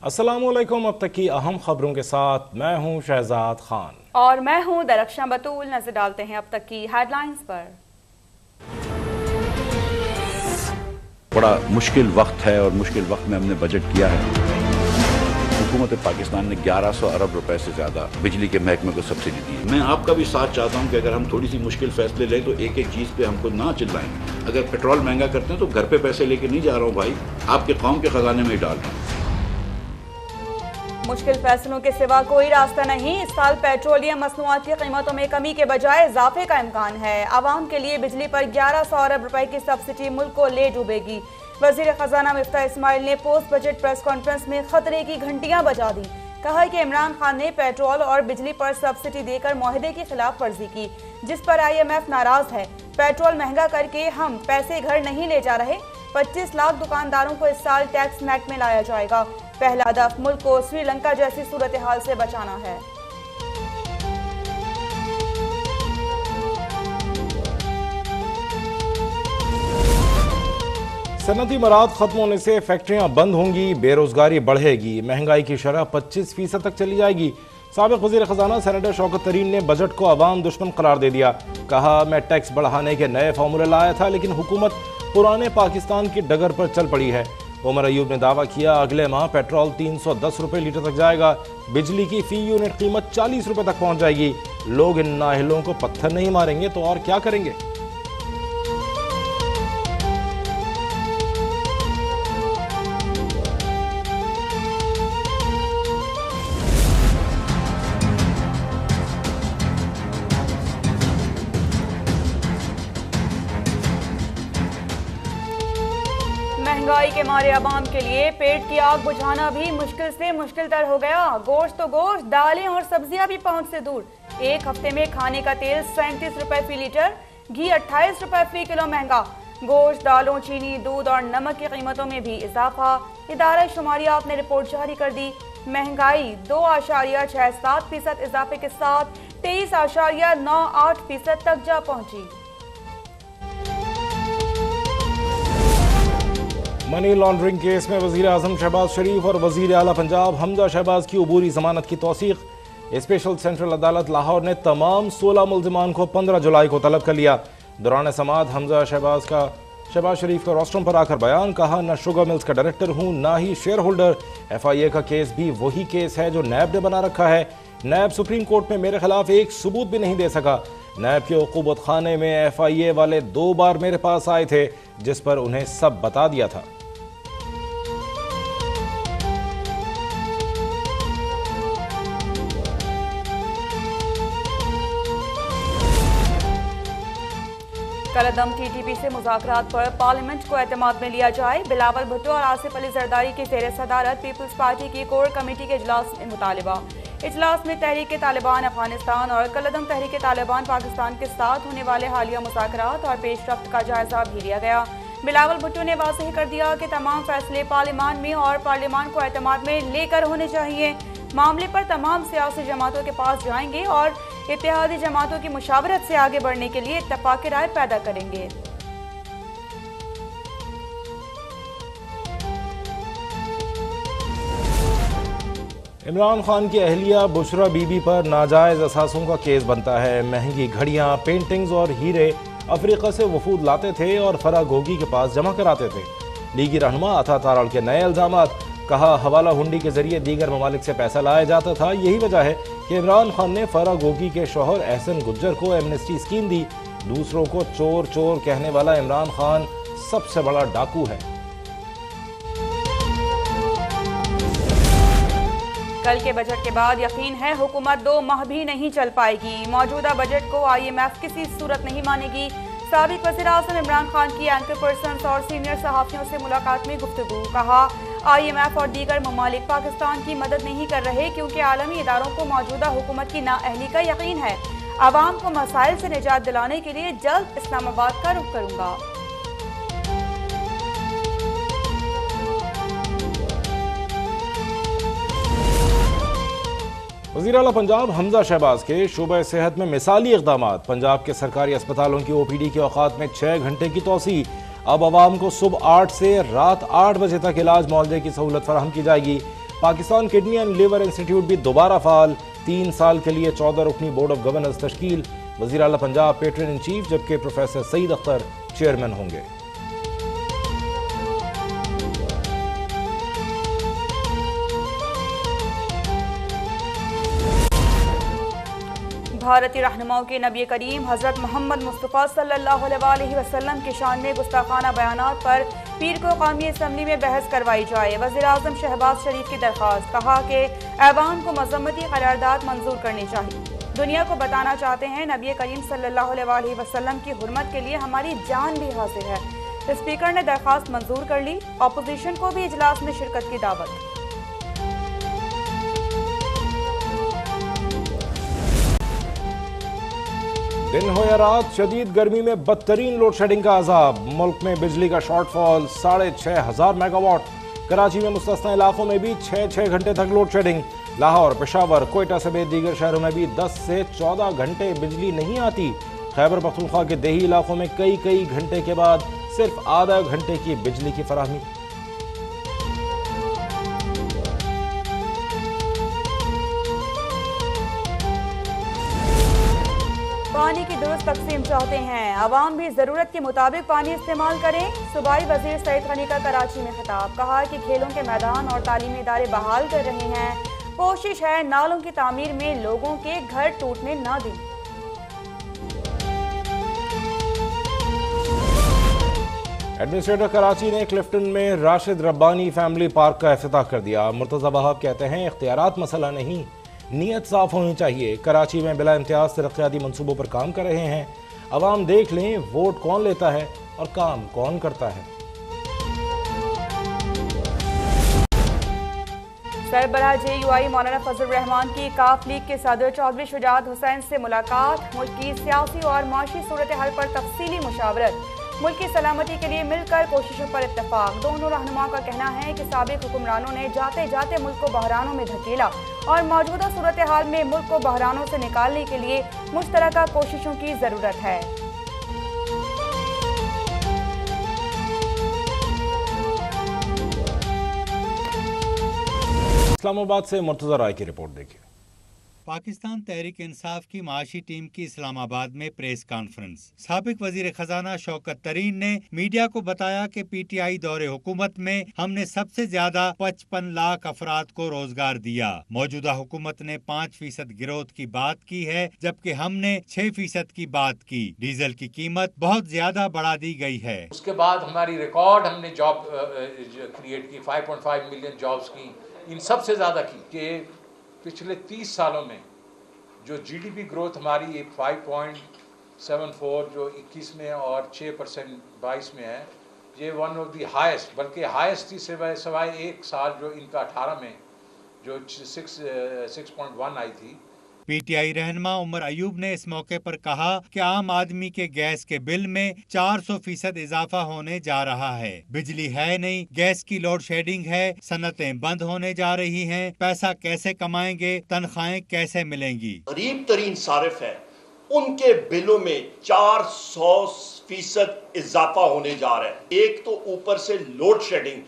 अस्सलामुअलैकुम। अब तक की अहम खबरों के साथ मैं हूं शहजाद खान और मैं हूं दरख्शां बतूल। नजर डालते हैं अब तक की हेडलाइंस पर। बड़ा मुश्किल वक्त है और मुश्किल वक्त में हमने बजट किया है। हुकूमत पाकिस्तान ने 1100 अरब रुपए से ज्यादा बिजली के महकमे को सब्सिडी दी है। मैं आपका भी साथ चाहता हूं कि अगर हम थोड़ी सी मुश्किल फैसले लें तो एक एक चीज पे हमको ना चिल्लाएं। अगर पेट्रोल महंगा करते हैं तो घर पे पैसे लेके नहीं जा रहा हूं भाई, आपके कौम के खजाने में ही डाल रहा हूं। मुश्किल फैसलों के सिवा कोई रास्ता नहीं। इस साल पेट्रोलियम मसनूआत की कीमतों में कमी के बजाय इजाफे का इम्कान है। आवाम के लिए बिजली पर 1100 अरब रुपए की सब्सिडी मुल्क को ले डूबेगी। वजीर खजाना मिफ्ता इस्माइल ने पोस्ट बजट प्रेस कॉन्फ्रेंस में खतरे की घंटियां बजा दी। कहा कि इमरान खान ने पेट्रोल और बिजली पर सब्सिडी देकर मुआहदे की खिलाफ वर्जी की, जिस पर IMF नाराज है। पेट्रोल महंगा करके हम पैसे घर नहीं ले जा रहे। 25 लाख दुकानदारों को इस साल टैक्स नेट में लाया जाएगा। पहला हदफ मुल्क को श्रीलंका जैसी सूरत हाल से बचाना है। सनती मराद खत्म होने से फैक्ट्रियां बंद होंगी, बेरोजगारी बढ़ेगी, महंगाई की शरह 25% तक चली जाएगी। साबिक वजीर खजाना सेनेटर शौकत तरीन ने बजट को अवाम दुश्मन करार दे दिया। कहा, मैं टैक्स बढ़ाने के नए फार्मूले लाया था लेकिन हुकूमत पुराने पाकिस्तान की डगर पर चल पड़ी है। उमर अयूब ने दावा किया, अगले माह पेट्रोल 310 रुपए लीटर तक जाएगा। बिजली की फी यूनिट कीमत 40 रुपए तक पहुंच जाएगी। लोग इन नाहिलों को पत्थर नहीं मारेंगे तो और क्या करेंगे। महंगाई के मारे अवाम के लिए पेट की आग बुझाना भी मुश्किल से मुश्किल तर हो गया। गोश्त तो गोश्त, दालें और सब्जियां भी पहुंच से दूर। एक हफ्ते में खाने का तेल 37 रुपए फी लीटर, घी 28 रुपए फी किलो महंगा। गोश्त, दालों, चीनी, दूध और नमक की कीमतों में भी इजाफा। इदारा शुमारियात ने रिपोर्ट जारी कर दी। महंगाई 2.67% इजाफे के साथ 23.98% तक जा पहुंची। मनी लॉन्ड्रिंग केस में वजीर आजम शहबाज शरीफ और वजीर आला पंजाब हमजा शहबाज की अबूरी जमानत की तौसीक। स्पेशल सेंट्रल अदालत लाहौर ने तमाम 16 मुल्जिमान को 15 जुलाई को तलब कर लिया। दौरान समाअत हमजा शहबाज शरीफ का रोस्ट्रम पर आकर बयान। कहा, न शुगर मिल्स का डायरेक्टर हूँ ना ही शेयर होल्डर। FIA का केस भी वही केस है जो नैब ने बना रखा है। नैब सुप्रीम कोर्ट में मेरे खिलाफ एक सबूत भी नहीं दे सका। नैब के उकूबत खाने में FIA वाले 2 बार मेरे पास आए थे, जिस पर उन्हें सब बता दिया था। कलअदम TTP से मुज़ाकरात पर पार्लियामेंट को एतमाद में लिया जाए। बिलावल भुट्टो और आसिफ अली जरदारी की ज़ेर सदारत पीपल्स पार्टी की कोर कमेटी के इजलास में मुतालिबा। इजलास में तहरीक तालिबान अफगानिस्तान और कलअदम तहरीक तालिबान पाकिस्तान के साथ होने वाले हालिया मुज़ाकरात और पेशरफ्त का जायजा भी लिया गया। बिलावल भुट्टो ने वाज़ेह कर दिया कि तमाम फैसले पार्लियामान में और पार्लियामान को एतमाद में लेकर होने चाहिए। मामले पर तमाम सियासी जमातों के पास जाएंगे और इत्तेहादी जमातों की मुशावरत से आगे बढ़ने के लिए इत्तफाक़ राय पैदा करेंगे। इमरान खान की अहलिया बुशरा बीबी पर नाजायज असासों का केस बनता है। महंगी घड़ियां, पेंटिंग्स और हीरे अफ्रीका से वफूद लाते थे और फराह गोगी के पास जमा कराते थे। लीगी रहनुमा अता तारड़ के नए इल्जामात। कहा, हवाला हुंडी के जरिए दीगर ममालिक से पैसा लाया जाता था। यही वजह है कि इमरान खान ने फराह गोगी के शौहर एहसन गुज्जर को एमनेस्टी स्कीम दी। दूसरों को चोर चोर कहने वाला इमरान खान सबसे बड़ा डाकू है। कल के बजट के बाद यकीन है हुकूमत 2 माह भी नहीं चल पाएगी। मौजूदा बजट को IMF किसी सूरत नहीं मानेगी। साबिक वज़ीर आज़म इमरान खान की एंकर पर्सन और सीनियर सहाफ़ियों से मुलाकात में गुफ्तगू। कहा, IMF और दीगर ममालिक पाकिस्तान की मदद नहीं कर रहे क्योंकि आलमी इदारों को मौजूदा हुकूमत की नाअहली का यकीन है। आवाम को मसाइल से निजात दिलाने के लिए जल्द इस्लामाबाद का रुख करूँगा। वज़ीर आला पंजाब हमजा शहबाज के शोबा सेहत में मिसाली इक़दामात। पंजाब के सरकारी अस्पतालों की OPD के औकात में 6 घंटे की तोसी। अब आवाम को सुबह 8 से रात 8 बजे तक इलाज मुआवजे की सहूलत फराहम की जाएगी। Pakistan kidney and liver institute भी दोबारा फाल, 3 साल के लिए 14 रुकनी बोर्ड ऑफ गवर्नेंस तश्कील। वज़ीर आला पंजाब पेट्रन इन चीफ, जबकि प्रोफेसर सईद अख्तर चेयरमैन होंगे। भारतीय रहनुमाओं के नबी करीम हज़रत मोहम्मद मुस्तफ़ा सल्लल्लाहु अलैहि वसल्लम की शान में गुस्ताखाना बयानात पर पीर को कौमी असम्बली में बहस करवाई जाए। वज़ीर आज़म शहबाज शरीफ की दरख्वास्त, कहा कि ऐवान को मज़म्मती करारदाद मंजूर करनी चाहिए। दुनिया को बताना चाहते हैं नबी करीम सल्लल्लाहु अलैहि वसल्लम की हुर्मत के लिए हमारी जान भी हाजिर है। स्पीकर ने दरख्वास्त मंजूर कर ली। अपोजिशन को भी इजलास में शिरकत की दावत। दिन हो या रात, शदीद गर्मी में बदतरीन लोड शेडिंग का अजाब। मुल्क में बिजली का शॉर्टफॉल 6,500 मेगावाट। कराची में मुस्तस्ना इलाकों में भी 6 घंटे तक लोड शेडिंग। लाहौर, पेशावर, कोयटा समेत दीगर शहरों में भी 10 से 14 घंटे बिजली नहीं आती। खैबर पख्तूनख्वा के देही इलाकों में कई घंटे के बाद सिर्फ आधा घंटे की बिजली की फराहमी। पानी की दुरुस्त तकसीम चाहते हैं, आवाम भी जरूरत के मुताबिक पानी इस्तेमाल करें। सूबाई वजीर सईद गनी का कराची में खिताब, कहा कि खेलों के मैदान और तालीमी इदारे बहाल कर रहे हैं। कोशिश है नालों की तामीर में लोगों के घर टूटने ना दें। एडमिनिस्ट्रेटर कराची ने क्लिफ्टन में राशिद रब्बानी फैमिली पार्क का इफ्तिताह कर दिया। मुर्तज़ा वहाब कहते हैं इख्तियारात मसला नहीं, नीयत साफ होनी चाहिए। कराची में बिला इम्तियाज तरक्याती मंसूबों पर काम कर रहे हैं। अवाम देख लें वोट कौन लेता है और काम कौन करता है। सरबराह JUI मौलाना फजल रहमान की काफ लीग के सदर चौधरी शुजात हुसैन से मुलाकात। मुल्क की सियासी और माशी सूरत हाल पर तफसीली मुशावरत। मुल्क की सलामती के लिए मिलकर कोशिशों पर इत्तफाक। दोनों रहनुमाओं का कहना है कि साबिक हुक्मरानों ने जाते जाते मुल्क को बहरानों में धकेला और मौजूदा सूरत हाल में मुल्क को बहरानों से निकालने के लिए मुश्तरका कोशिशों की जरूरत है। इस्लामाबाद से मुर्तज़ा राय की रिपोर्ट देखिए। पाकिस्तान तहरीक इंसाफ की माशी टीम की इस्लामाबाद में प्रेस कॉन्फ्रेंस। साबिक वजीर खजाना शौकत तरीन ने मीडिया को बताया कि PTI दौरे हुकूमत में हमने सबसे ज्यादा 55 लाख अफराद को रोजगार दिया। मौजूदा हुकूमत ने 5% गिरोथ की बात की है, जबकि हमने 6% की बात की। डीजल की कीमत बहुत ज्यादा बढ़ा दी गई है। उसके बाद हमारी रिकॉर्ड हमने जॉब क्रिएट की, 5.5 मिलियन जॉब्स की, इन सबसे ज्यादा की कि पिछले 30 सालों में जो GDP ग्रोथ हमारी 5.74 जो 21 में और 6% 22 में है, ये वन ऑफ दी हाईएस्ट, बल्कि हाईएस्ट थी सिवाय एक साल जो इनका 18 में जो 6.1 आई थी। PTI रहनुमा उमर अयूब ने इस मौके पर कहा कि आम आदमी के गैस के बिल में 400% इजाफा होने जा रहा है। बिजली है नहीं, गैस की लोड शेडिंग है, सनतें बंद होने जा रही हैं। पैसा कैसे कमाएंगे, तनख्वाहें कैसे मिलेंगी। गरीब तरीन सारिफ है, उनके बिलों में 400% इजाफा होने जा रहा है। एक तो ऊपर से लोड शेडिंग,